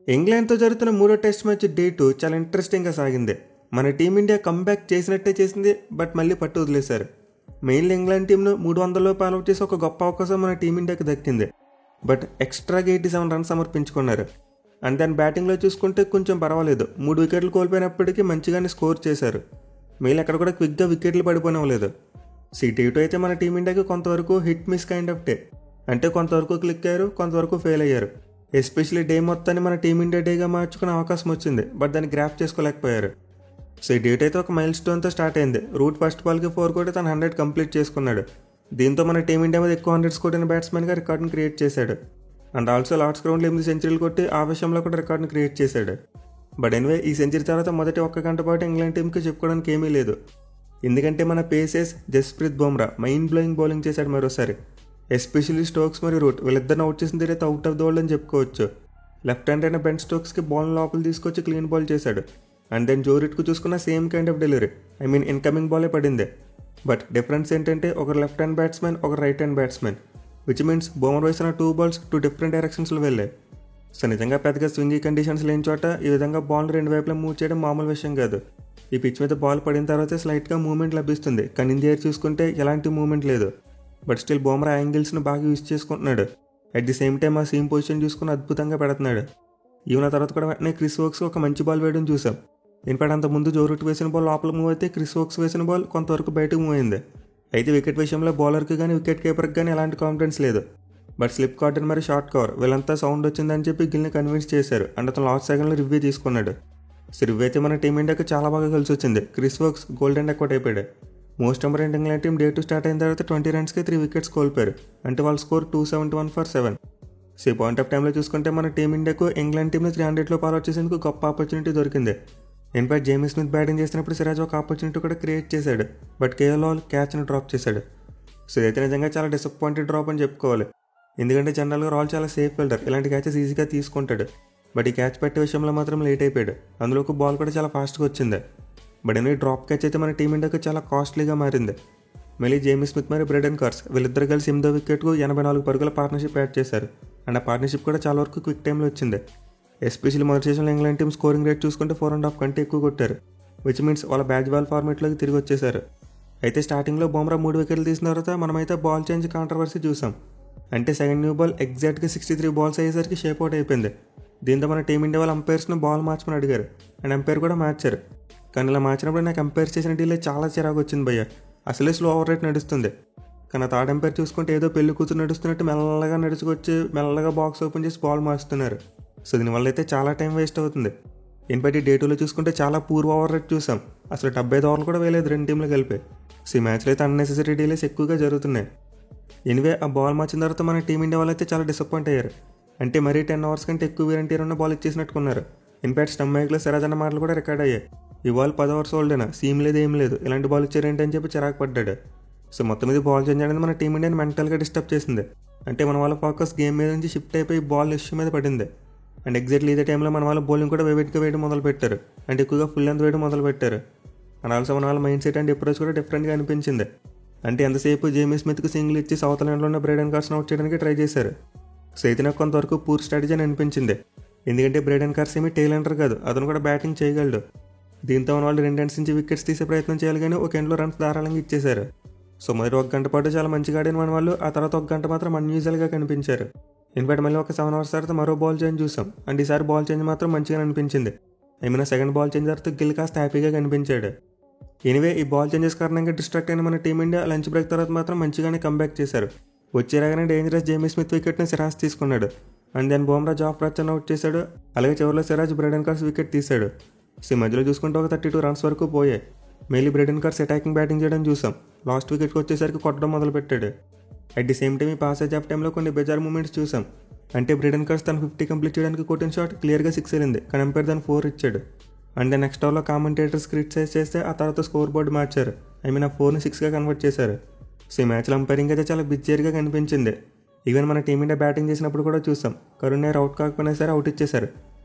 ఇంగ్లాండ్తో జరుగుతున్న మూడో test match day 2 చాలా ఇంట్రెస్టింగ్గా సాగింది. మన టీమిండియా కంబ్యాక్ చేసినట్టే చేసింది, బట్ మళ్ళీ పట్టు వదిలేశారు. మెయిన్లీ ఇంగ్లాండ్ టీంను 300 అవుట్ చేసి ఒక గొప్ప అవకాశం మన టీమిండియాకి దక్కింది. బట్ ఎక్స్ట్రాగా 87 రన్స్ సమర్పించుకున్నారు. అండ్ దాని బ్యాటింగ్లో చూసుకుంటే కొంచెం పర్వాలేదు, 3 వికెట్లు కోల్పోయినప్పటికీ మంచిగానే స్కోర్ చేశారు. మెయిల్ ఎక్కడ కూడా క్విక్గా వికెట్లు పడిపోనివ్వలేదు. T2 అయితే మన టీమిండియాకి కొంతవరకు hit miss kind of day. అంటే కొంతవరకు క్లిక్ అయ్యారు, కొంతవరకు ఫెయిల్ అయ్యారు. ఎస్పెషల్లీ డే మొత్తాన్ని మన టీమిండియా డేగా మార్చుకునే అవకాశం వచ్చింది, బట్ దాన్ని గ్రాప్ చేసుకోలేకపోయారు. T2 అయితే ఒక మైల్ స్టోన్తో స్టార్ట్ అయింది. రూట్ ఫస్ట్ బాల్కి 4 కొట్టి తను 100 కంప్లీట్ చేసుకున్నాడు. దీంతో మన టీమిండియా మీద ఎక్కువ 100s కొట్టిన బ్యాట్స్మెన్గా రికార్డును క్రియేట్ చేశాడు. అండ్ ఆల్సో లార్డ్స్ గ్రౌండ్లో 8 సెంచరీలు కొట్టి ఆ విషయంలో కూడా రికార్డును క్రియేట్ చేశాడు. బట్ ఎనివే, ఈ సెంచరీ తర్వాత మొదటి 1 గంట పాటు ఇంగ్లాండ్ టీంకి చెప్పుకోవడానికి ఏమీ లేదు. ఎందుకంటే మన pace ace Jasprit Bumrah mind blowing bowling చేశాడు మరోసారి. ఎస్పెషల్లీ స్టోక్స్ మరియు రూట్ వీళ్ళిద్దరిని అవుట్ చేసిన తర్వాత అవుట్ ఆఫ్ ద వరల్డ్ అని చెప్పుకోవచ్చు. లెఫ్ట్ హ్యాండ్ అయిన బెన్ స్టోక్స్కి బాల్ లోపల తీసుకొచ్చి క్లీన్ బాల్ చేశాడు. అండ్ దెన్ జో రూట్కు చూసుకున్న same kind of delivery, incoming బాలే పడింది. బట్ డిఫరెన్స్ ఏంటంటే ఒకరు లెఫ్ట్ హ్యాండ్ బ్యాట్స్మెన్, ఒకరు right hand batsmen, which means Bumrah వేసిన 2 బాల్స్ 2 డిఫరెంట్ డైరెక్షన్స్లో వెళ్ళాయి. సో నిజంగా పెద్దగా స్వింగీ కండిషన్స్ లేని చోట ఈ విధంగా బాల్ 2 వైపులా మూవ్ చేయడం మామూలు విషయం కాదు. ఈ పిచ్ మీద బాల్ పడిన తర్వాత స్లైట్గా మూవ్మెంట్ లభిస్తుంది, కానీ ఇన్ ది ఎయిర్ చూసుకుంటే ఎలాంటి మూవ్మెంట్ లేదు. బట్ స్టిల్ బుమ్రా యాంగిల్స్ను బాగా యూజ్ చేసుకుంటున్నాడు. అట్ ది సేమ్ టైం ఆ సీమ్ పొజిషన్ చూసుకుని అద్భుతంగా పెడుతున్నాడు. ఈవెన్ ఆ తర్వాత కూడా వెంటనే క్రిస్ వోక్స్ ఒక మంచి బాల్ వేయడం చూసాం. ఇన్ఫాక్ట్ అంత ముందు జో రూట్ వేసిన బాల్ లోపల మూవ్ అయితే క్రిస్ వోక్స్ వేసిన బాల్ కొంతవరకు బయటకు మూవ్ అయింది. అయితే వికెట్ విషయంలో బౌలర్కి కానీ వికెట్ కీపర్కి కానీ ఎలాంటి కాన్ఫిడెన్స్ లేదు. బట్ స్లిప్ కార్టన్ మరియు షార్ట్ కవర్ వీళ్ళంతా సౌండ్ వచ్చిందని చెప్పి గిల్ని కన్విన్స్ చేశారు. అండ్ అతను లాస్ట్ సెకండ్లో రివ్యూ తీసుకున్నాడు. సో రివ్యూ అయితే మన టీమిండియాకి చాలా బాగా కలిసి వచ్చింది. క్రిస్ వోక్స్ గోల్డెన్ ఎక్వట్ అయిపోయాడు. Most important England team day 2 start అయిన తర్వాత 20 రన్స్కి 3 వికెట్స్ కోల్పోయారు. అంటే వాళ్ళ స్కోర్ 271 ఫర్ 7. సో ఈ పాయింట్ ఆఫ్ టైంలో చూసుకుంటే మన టీమిండియాకు ఇంగ్లాండ్ టీంని 300లో అవుట్ చేసేందుకు గొప్ప ఆపర్చునిటీ దొరికింది. ఇన్ఫాక్ట్ జేమీ స్మిత్ బ్యాటింగ్ చేసినప్పుడు సిరాజ్ ఒక ఆపర్చునిటీ కూడా క్రియేట్ చేశాడు. బట్ కేఎల్ రాహుల్ క్యాచ్ను డ్రాప్ చేశాడు. సో ఇదైతే నిజంగా చాలా డిసప్పాయింటెడ్ డ్రాప్ అని చెప్పుకోవాలి. ఎందుకంటే జనరల్గా రాహుల్ చాలా సేఫ్ ఫీల్డర్, ఇలాంటి క్యాచెస్ ఈజీగా తీసుకుంటాడు. బట్ ఈ క్యాచ్ పెట్టే విషయంలో మాత్రం లేట్ అయిపోయాడు. అందులో ఒక బాల్ కూడా చాలా ఫాస్ట్గా వచ్చింది. బట్ ఎన్ని డ్రాప్ క్యాచ్ అయితే మన టీమిండియాకి చాలా కాస్ట్లీగా మారింది. మళ్ళీ జేమీ స్మిత్ మరియు బ్రెడెన్ కార్స్ వీళ్ళిద్దరు కలిసి 8వ వికెట్కు 84 పరుగుల పార్ట్నర్షిప్ యాడ్ చేశారు. అండ్ ఆ పార్ట్నర్షిప్ కూడా చాలా వరకు క్విక్ టైంలో వచ్చింది. ఎస్పెషల్లీ మొదటి సీజన్లో ఇంగ్లాండ్ టీం స్కోరింగ్ రేట్ చూసుకుంటే 4.5 కంటే ఎక్కువ కొట్టారు, విచ్ మీన్స్ వాళ్ళ బ్యాచ్ బాల్ ఫార్మేట్లోకి తిరిగి వచ్చేశారు. అయితే స్టార్టింగ్లో బుమ్రా 3 వికెట్లు తీసిన తర్వాత మనమైతే బాల్ చేంజ్ కాంట్రవర్సీ చూసాం. అంటే సెకండ్ న్యూ బాల్ ఎగ్జాక్ట్గా 63 బాల్స్ అయ్యేసరికి షేప్ అవుట్ అయిపోయింది. దీంతో మన టీమిండియా వాళ్ళ అంపైర్స్ను బాల్ మార్చమని అడిగారు. అండ్ అంపైర్ కూడా మార్చారు. కానీ ఇలా మార్చినప్పుడు నాకు అంపైర్ చేసిన డీలే చాలా చిరాకు వచ్చింది భయ్య. అసలే స్లో ఓవర్ రేట్ నడుస్తుంది. కానీ ఆ థర్డ్ అంపైర్ చూసుకుంటే ఏదో పెళ్లి కూతురు నడుస్తున్నట్టు మెల్లగా నడుచుకొచ్చి మెల్లగా బాక్స్ ఓపెన్ చేసి బాల్ మార్చుతున్నారు. సో దీనివల్ల అయితే చాలా టైం వేస్ట్ అవుతుంది. ఇన్ఫాక్ట్ డే 2లో చూసుకుంటే చాలా పూర్వ ఓవర్ రేట్ చూసాం. అసలు 75 ఓవర్లు కూడా వేయలేదు 2 టీంలు కలిపి. సో ఈ మ్యాచ్లో అయితే అన్నెసెసరీ డీలేస్ ఎక్కువగా జరుగుతున్నాయి. ఎనివే ఆ బాల్ మార్చిన తర్వాత మన టీమిండియా వాళ్ళు అయితే చాలా డిసప్పాయింట్ అయ్యారు. అంటే మరీ 10 ఓవర్స్ కంటే ఎక్కువ వేరంటీర్ ఉన్న బాల్ ఇచ్చేసినట్టుకున్నారు. ఇన్ఫాక్ట్ స్టంబైక్లో సిరాజ్ అన్న మాటలు కూడా రికార్డ్ అయ్యాయి. ఈ బాల్ 10 ఓవర్స్ ఓల్డేనా, సీమ్ లేదు ఏం లేదు, ఇలాంటి బాల్ ఇచ్చారేంటి అని చెప్పి చిరాకు పడ్డాడు. సో మొత్తం మీద బాల్ చేంజ్ అనేది మన టీమిండియాని మెంటల్గా డిస్టర్బ్ చేసింది. అంటే మన వాళ్ళ ఫోకస్ గేమ్ మీద నుంచి షిఫ్ట్ అయిపోయి బాల్ ఇష్యూ మీద పడింది. అండ్ ఎగ్జాక్ట్లీ ఇదే టైంలో మన వాళ్ళ బౌలింగ్ కూడా వెయిట్గా వేయడం మొదలుపెట్టారు. అంటే ఎక్కువగా ఫుల్ లెంత్ వేయడం మొదలుపెట్టారు. అండ్ ఆల్సో మన వాళ్ళ మైండ్ సెట్ అండ్ అప్రోచ్ కూడా డిఫరెంట్గా అనిపించింది. అంటే ఎంతసేపు జేమీ స్మిత్కి సింగిల్ ఇచ్చి సౌత్ ల్యాండ్లో ఉన్న బ్రెడెన్ కార్స్ని అవుట్ చేయడానికి ట్రై చేశారు. సో అయితే నాకు కొంతవరకు పూర్ స్ట్రాటజీ అని అనిపించింది. ఎందుకంటే బ్రెడెన్ కార్స్ ఏమీ టైల్ ఎంటర్ కాదు, అతను కూడా బ్యాటింగ్ చేయగలడు. దీంతో మన వాళ్ళు 2 ఎండ్స్ నుంచి వికెట్స్ తీసే ప్రయత్నం చేయాలి, కానీ ఒక ఎండ్లో రన్స్ ధారాళంగా ఇచ్చేశారు. సో మొదటి 1 గంట పాటు చాలా మంచిగా ఆడిన మన వాళ్ళు ఆ తర్వాత 1 గంట మాత్రం అన్యూజువల్గా కనిపించారు. ఇన్ఫాక్ట్ మళ్ళీ ఒక 7 అవర్స్ తర్వాత మరో బాల్ చేంజ్ చూసాం. అండ్ ఈసారి బాల్ చేంజ్ మాత్రం మంచిగా అనిపించింది. సెకండ్ బాల్ చేంజ్ తర్వాత గిల్ కాస్త హ్యాపీగా కనిపించాడు. ఎనివే ఈ బాల్ చేంజెస్ కారణంగా డిస్ట్రాక్ట్ అయిన మన టీమిండియా లంచ్ బ్రేక్ తర్వాత మాత్రం మంచిగానే కంబ్యాక్ చేశారు. వచ్చే రాగానే డేంజరస్ జేమీ స్మిత్ వికెట్ని సిరాజ్ తీసుకున్నాడు. అండ్ దెన్ బుమ్రా జాఫ్రాచన్ అవుట్ చేశాడు. అలాగే చివరిలో సిరాజ్ బ్రెడెన్ కార్స్ వికెట్ తీశాడు. సో మధ్యలో చూసుకుంటే ఒక 32 రన్స్ వరకు పోయాయి. మెయిన్లీ బ్రెడెన్ కార్స్ అటాకింగ్ బ్యాటింగ్ చేయడం చూసాం. లాస్ట్ వికెట్కి వచ్చేసరికి కొట్టడం మొదలుపెట్టాడు. అట్ ది సేమ్ టైం ఈ పాసేజ్ ఆఫ్ టైంలో కొన్ని బెజార్ మూమెంట్స్ చూసాం. అంటే బ్రెడెన్ కార్స్ తను 50 కంప్లీట్ చేయడానికి కొట్టిన షాట్ క్లియర్గా 6 వెళ్ళింది, కానీ అంపైర్ దాన్ని 4 ఇచ్చాడు. అండ్ నెక్స్ట్ ఓవర్లో కామెంటేటర్స్ క్రిటిసైజ్ చేస్తే ఆ తర్వాత స్కోర్ బోర్డు మార్చారు. ఆ 4ని 6గా కన్వర్ట్ చేశారు. సో ఈ మ్యాచ్లో అంపైరింగ్ అయితే చాలా బిజ్జేర్గా కనిపించింది. ఈవెన్ మన టీమిండియా బ్యాటింగ్ చేసినప్పుడు కూడా చూసాం. కరుణ్ నాయర్ అవుట్ కాకపోయినా సరే అవుట్ ఇచ్చేశారు.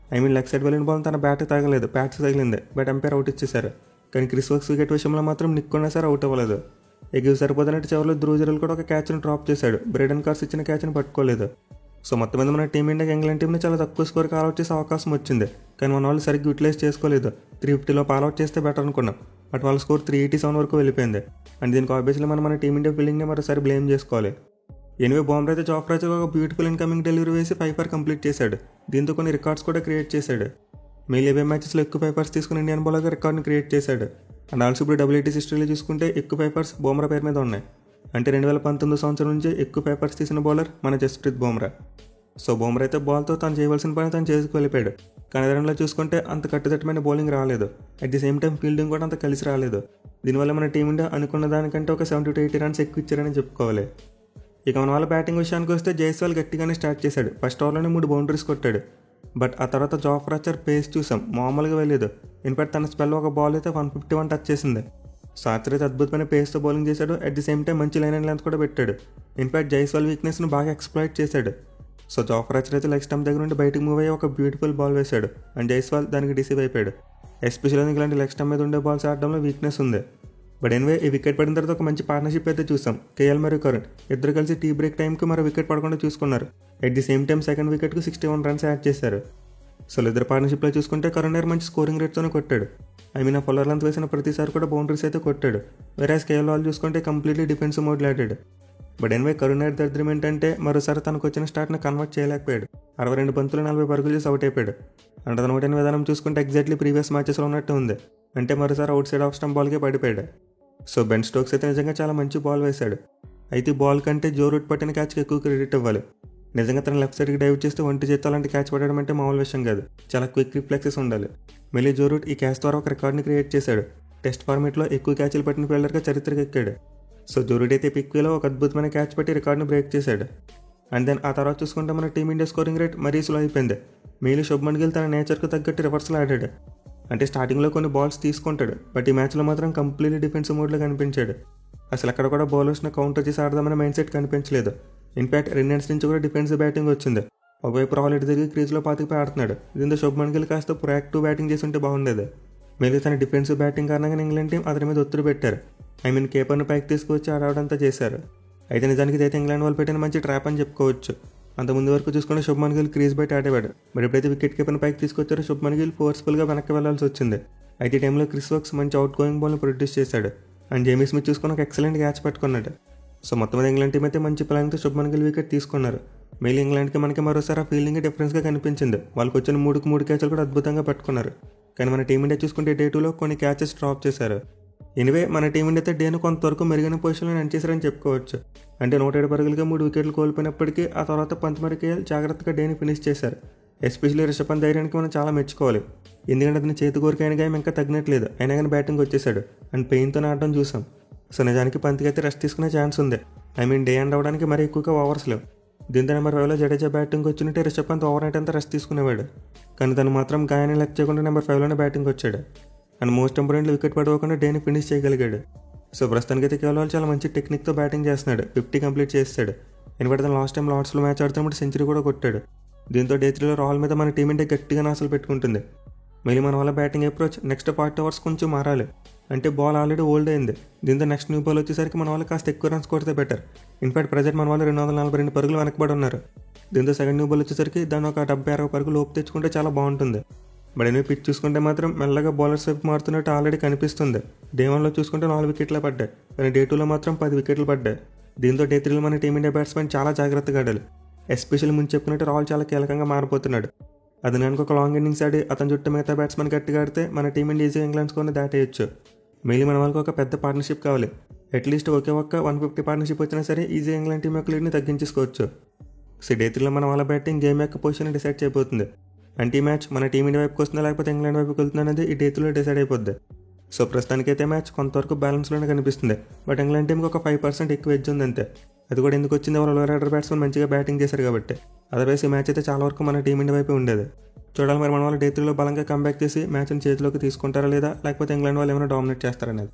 లెగ్ సైడ్ వెళ్ళిన బాల్ తన బ్యాట్ తగలేదు, ప్యాట్స్ తగిలింది, బట్ అంపైర్ అవుట్ ఇచ్చేశారు. కానీ క్రిస్ వోక్స్ వికెట్ విషయంలో మాత్రం నిక్కున్నా సరే అవుట్ అవ్వలేదు. ఎగిరి సరిపోతున్నట్టు చివరిలో ధ్రువ్ జురెల్ కూడా ఒక క్యాచ్ను డ్రాప్ చేశాడు. బ్రెడెన్ కార్స్ ఇచ్చిన క్యాచ్ను పట్టుకోలేదు. సో మొత్తం మీద మన టీమిండియాకి ఇంగ్లాండ్ టీంని చాలా తక్కువ స్కోర్కి ఆల్అౌట్ చేసే అవకాశం వచ్చింది, కానీ మన వాళ్ళు సరిగ్గా యూటిలైజ్ చేసుకోలేదు. 350లో ఆల్అౌట్ చేస్తే బెటర్ అనుకున్నాం, బట్ వాళ్ళ స్కోర్ 387 వరకు వెళ్ళిపోయింది. అండ్ దీనికి ఆబ్వియస్లీ మన టీమిండియా ఫీల్డింగ్ని మరోసారి బ్లేమ్ చేసుకోవాలి. ఎనివే బౌమ్రా అయితే జోఫ్రాకి ఒక బ్యూటిఫుల్ ఇన్కమింగ్ డెలివరీ వేసి 5 ఫర్ కంప్లీట్ చేశాడు. దీంతో కొన్ని రికార్డ్స్ కూడా క్రియేట్ చేశాడు. మెయిల్ ఏబే మ్యాచెస్లో ఎక్కువ 5 ఫర్స్ తీసుకుని ఇండియన్ బౌలర్గా రికార్డ్ని క్రియేట్ చేశాడు. అండ్ ఆల్సో ఇప్పుడు WTC హిస్టరీలో చూసుకుంటే ఎక్కువ 5 ఫర్స్ బౌమ్రా పేరు మీద ఉన్నాయి. అంటే 2019 సంవత్సరం నుంచి ఎక్కువ 5 ఫర్స్ తీసిన బౌలర్ మన జస్ప్రీత్ బుమ్రా. సో బుమ్రా అయితే బాల్తో తను చేయవలసిన పని తను చేసుకు వెళ్ళిపోయాడు. కానీ ఎదురులో చూసుకుంటే అంత కట్టుదట్టమైన బౌలింగ్ రాలేదు. At the same time fielding కూడా అంత కలిసి రాలేదు. దీనివల్ల మన టీమిండియా అనుకున్న దానికంటే ఒక 70 to 80 రన్స్ ఎక్కువ ఇచ్చారని చెప్పుకోవాలి. ఇక మన వాళ్ళ బ్యాటింగ్ విషయానికి వస్తే జైస్వాల్ గట్టిగానే స్టార్ట్ చేశాడు. ఫస్ట్ ఓవర్లోనే 3 బౌండరీస్ కొట్టాడు. బట్ ఆ తర్వాత జోఫ్రా ఆర్చర్ పేస్ చూసాం, మామూలుగా వెళ్ళలేదు. ఇన్ఫాక్ట్ తన స్పెల్ ఒక బాల్ అయితే 151 టచ్ చేసింది. సో ఆర్చర్ అయితే అద్భుతమైన పేస్తో బౌలింగ్ చేశాడు. అట్ ది సేమ్ టైం మంచి లైన్ అండ్ లెంత్ కూడా పెట్టాడు. ఇన్ఫాక్ట్ జైస్వాల్ వీక్నెస్ను బాగా ఎక్స్ప్లాయిట్ చేశాడు. సో జోఫ్రా ఆర్చర్ అయితే లెగ్ స్టంప్ దగ్గర నుండి బయటకు మూవ్ అయ్యి ఒక బ్యూటిఫుల్ బాల్ వేశాడు. అండ్ జైస్వాల్ దానికి డిసీవ్ అయిపోయాడు. ఎస్పెషల్లీ ఇలాంటి లెగ్ స్టంప్ మీద ఉండే బాల్స్ ఆడడంలో వీక్నెస్ ఉంది. బట్ ఎనివే ఈ వికెట్ పడిన తర్వాత ఒక మంచి పార్ట్నర్షిప్ అయితే చూసాం. కేఎల్ మరియు కరుణ్ ఇద్దరు కలిసి టీ బ్రేక్ టైంకి మరో వికెట్ పడకుండా చూసుకున్నారు. At the same time second వికెట్కు 61 రన్స్ యాడ్ చేశారు. సో ఇద్దరు పార్ట్నర్షిప్లో చూసుకుంటే కరుణ్ మంచి స్కోరింగ్ రేట్తోనే కొట్టాడు. ఆ ఫౌలర్ లెంత్ వేసిన ప్రతిసారి కూడా బౌండరీస్ అయితే కొట్టాడు. వేరే కేఎల్ వాళ్ళు చూసుకుంటే కంప్లీట్లీ డిఫెన్సివ్ మోడ్లో ఆడాడు. బట్ ఎనివే కరుణ్ దరిద్రం ఏంటంటే మరోసారి తనకు వచ్చిన స్టార్ట్ని కన్వర్ట్ చేయలేకపోయాడు. 62 బంతులు 40 పరుగులు చేసి అవుట్ అయిపోయాడు. అంటే తన ఒకటైన విధానం చూసుకుంటే ఎగ్జాక్ట్లీ ప్రీవియస్ మ్యాచెస్లో ఉన్నట్టు ఉంది. అంటే మరోసారి అవుట్ సైడ్ ఆఫ్ స్టంప్ బాల్కే పడిపోయాడు. సో బెన్ స్టోక్స్ అయితే నిజంగా చాలా మంచి బాల్ వేశాడు. అయితే బాల్ కంటే జో రూట్ పట్టిన క్యాచ్కి ఎక్కువ క్రెడిట్ ఇవ్వాలి. నిజంగా తన లెఫ్ట్ సైడ్కి డైవ్ చేస్తే ఒంటి చేత్తో అలాంటి క్యాచ్ పడడం అంటే మామూలు విషయం కాదు. చాలా క్విక్ రిఫ్లెక్సెస్ ఉండాలి. మళ్ళీ జో రూట్ ఈ క్యాచ్ ద్వారా ఒక రికార్డ్ని క్రియేట్ చేశాడు. టెస్ట్ ఫార్మేట్లో ఎక్కువ క్యాచ్లు పట్టిన ఫీల్డర్గా చరిత్రకి ఎక్కాడు. సో జో రూట్ అయితే పిక్వేలో ఒక అద్భుతమైన క్యాచ్ పట్టి రికార్డ్ని బ్రేక్ చేశాడు. అండ్ దెన్ ఆ తర్వాత చూసుకుంటే మన టీమిండియా స్కోరింగ్ రేట్ మరీ స్లో అయిపోయింది. మెయిన్లీ శుభ్మన్ గిల్ తన నేచర్కు తగ్గట్టు రివర్స్లో ఆడాడు. అంటే స్టార్టింగ్లో కొన్ని బాల్స్ తీసుకుంటాడు, బట్ ఈ మ్యాచ్లో మాత్రం కంప్లీట్లీ డిఫెన్సివ్ మోడ్లో కనిపించాడు. అసలు అక్కడ కూడా బౌలర్స్ని కౌంటర్ చేసి ఆడదామనే మైండ్ సెట్ కనిపించలేదు. ఇన్ఫాక్ట్ 2 ends నుంచి కూడా డిఫెన్సివ్ బ్యాటింగ్ వచ్చింది. ఒకవైపు రాహుల్ ఇటు తిరిగి క్రీజ్లో పాతికిపోయి ఆడుతున్నాడు. దీంతో శుభ్మన్ గిల్ కాస్త ప్రొయాక్టివ్ బ్యాటింగ్ చేసి ఉంటే బాగుండేది. మిగతా తన డిఫెన్సివ్ బ్యాటింగ్ కారణంగా ఇంగ్లాండ్ టీం అతని మీద ఒత్తిడి పెట్టారు. కేపర్ని పైకి తీసుకువచ్చి ఆడవడంతా చేశారు. అయితే నిజానికి ఇదైతే ఇంగ్లాండ్ వాళ్ళు పెట్టిన మంచి ట్రాప్ అని చెప్పుకోవచ్చు. అంత ముందు వరకు చూసుకుంటే శుభ్మన్ గిల్ క్రీజ్ బయట ఆడేవాడు. బట్ ఎప్పుడైతే వికెట్ కీపర్ని పైకి తీసుకొచ్చారో శుభ్మన్ గిల్ ఫోర్స్ఫుల్గా వెనక్కి వెళ్లాల్సి వచ్చింది. అయితే ఈ టైంలో క్రిస్ వోక్స్ మంచి అవుట్ గోయింగ్ బాల్ని ప్రొడ్యూస్ చేశాడు. అండ్ జేమీ స్మిత్ చూసుకుని ఒక ఎక్సలెంట్ క్యాచ్ పట్టుకున్నాడు. సో మొత్తం మీద ఇంగ్లాండ్ టీం అయితే మంచి ప్లాన్తో శుభ్మన్ గిల్ వికెట్ తీసుకున్నారు. మెయిల్ ఇంగ్లాండ్కి మనకి మరోసారి ఆ ఫీల్డింగ్ డిఫరెన్స్గా కనిపించింది. వాళ్ళకి వచ్చిన 3 క్యాచ్లు కూడా అద్భుతంగా పట్టుకున్నారు. కానీ మన టీమిండియా చూసుకుంటే డే 2లో కొన్ని క్యాచెస్ డ్రాప్ చేశారు. ఎనివే మన టీమిండియా అయితే డేను కొంతవరకు మెరుగైన పొజిషన్లో ఎండ్ చేశారని చెప్పుకోవచ్చు. అంటే 107 పరుగులుగా 3 వికెట్లు కోల్పోయినప్పటికీ ఆ తర్వాత పంత్ కేఎల్ జాగ్రత్తగా డేని ఫినిష్ చేశారు. ఎస్పెషల్లీ రిషబ్ పంత్ ధైర్యానికి మనం చాలా మెచ్చుకోవాలి. ఎందుకంటే అతని చేతి కోరికైన గాయం ఇంకా తగ్గట్లేదు. అయినా కానీ బ్యాటింగ్ వచ్చేసాడు అండ్ పెయిన్తో ఆడడం చూసాం. సో నిజానికి పంత్కి అయితే రెస్ట్ తీసుకునే ఛాన్స్ ఉంది. డే ఎండ్ అవ్వడానికి మరీ ఎక్కువగా ఓవర్స్ లేవు. దీంతో నెంబర్ 5లో జడేజా బ్యాటింగ్ వచ్చినట్టే రిషబ్ పంత్ ఓవర్ నైట్ అంతా రెస్ట్ తీసుకునేవాడు. కానీ తను మాత్రం గాయాన్ని లెక్క చేయకుండా నెంబర్ 5లోనే బ్యాటింగ్ వచ్చాడు. అండ్ మోస్ట్ ఇంపార్టెంట్లీ వికెట్ పడవకుండా డేని ఫినిష్ చేయగలిగాడు. సో ప్రస్తుతానికి అయితే కేవలం చాలా మంచి టెక్నిక్తో బ్యాటింగ్ చేస్తున్నాడు. 50 కంప్లీట్ చేస్తాడు. ఎందుకంటే తను లాస్ట్ టైం లార్డ్స్లో మ్యాచ్ ఆడుతున్నప్పుడు సెంచరీ కూడా కొట్టాడు. దీంతో డే 3లో రాహుల్ మీద మన టీమిండియా గట్టిగా నాసలు పెట్టుకుంటుంది. మళ్ళీ మన వాళ్ళ బ్యాటింగ్ అప్రోచ్ నెక్స్ట్ 40 ఓవర్స్ కొంచెం మారాలి. అంటే బాల్ ఆల్రెడీ ఓల్డ్ అయింది. దీంతో నెక్స్ట్ న్యూ బాల్ వచ్చేసరికి మన వాళ్ళు కాస్త ఎక్కువ రన్స్ కొడితే బెటర్. ఇన్ఫాక్ట్ ప్రజెంట్ మన వాళ్ళు 242 పరుగులు వెనకబడి ఉన్నారు. దీంతో సెకండ్ న్యూ బాల్ వచ్చేసరికి దాన్ని ఒక 70-60 పరుగులు లోపు తెచ్చుకుంటే చాలా బాగుంటుంది. బట్ ఎనివే పిచ్ చూసుకుంటే మాత్రం మెల్లగా బౌలర్స్ వైపు మారుతున్నట్టు ఆల్రెడీ కనిపిస్తుంది. డే 1లో చూసుకుంటే 4 వికెట్లే పడ్డాయి, కానీ డే 2లో మాత్రం 10 వికెట్లు పడ్డాయి. దీంతో డే 3లో మన టీమిండియా బ్యాట్స్మెన్ చాలా జాగ్రత్తగా ఆడాలి. ఎస్పెషల్లీ ముందు చెప్పినట్టు రాహుల్ చాలా కీలకంగా మారిపోతున్నాడు. అది నేను ఒక లాంగ్ ఇన్నింగ్స్ ఆడి అతని చుట్టూ మిగతా బ్యాట్స్మెన్ గట్టిగా ఆడితే మన టీమిండియా ఈజీగా ఇంగ్లాండ్ స్కోర్ని దాటేయచ్చు. మెయిన్లీ మన వాళ్ళకి ఒక పెద్ద పార్ట్నర్షిప్ కావాలి. అట్లీస్ట్ ఒకే ఒక్క 150 పార్ట్నర్షిప్ వచ్చినా సరే ఈజీగా ఇంగ్లాండ్ టీం యొక్క లీడ్ని తగ్గించుకోవచ్చు. సో డే 3లో మన వాళ్ళ బ్యాటింగ్ గేమ్ యొక్క పొజిషన్ డిసైడ్ చేయబోతుంది. అంటే ఈ మ్యాచ్ మన టీమిండియా వైపుకి వస్తుందా లేకపోతే ఇంగ్లాండ్ వైపుకి వెళ్తుంది అనేది ఈ డే 3లో డిసైడ్ అయిపోద్ది. సో ప్రస్తుతానికైతే మ్యాచ్ కొంతవరకు బ్యాలెన్స్లోనే కనిపిస్తుంది. బట్ ఇంగ్లాండ్ టీంకి ఒక 5% ఎక్కువ ఎడ్జ్ ఉంది అంతే. అది కూడా ఎందుకు వచ్చింది, వాళ్ళ లోయర్ ఆర్డర్ బ్యాట్స్మెన్ మంచిగా బ్యాటింగ్ చేశారు కాబట్టి. అదర్వైజ్ ఈ మ్యాచ్ అయితే చాలా వరకు మన టీమిండియా వైపే ఉండేది. చూడాలి మరి మన వాళ్ళు డే 3లో బలంగా కంబ్యాక్ చేసి మ్యాచ్ని చేతిలోకి తీసుకుంటారా లేదా, లేకపోతే ఇంగ్లాండ్ వాళ్ళు ఏమైనా డామినేట్ చేస్తారనేది.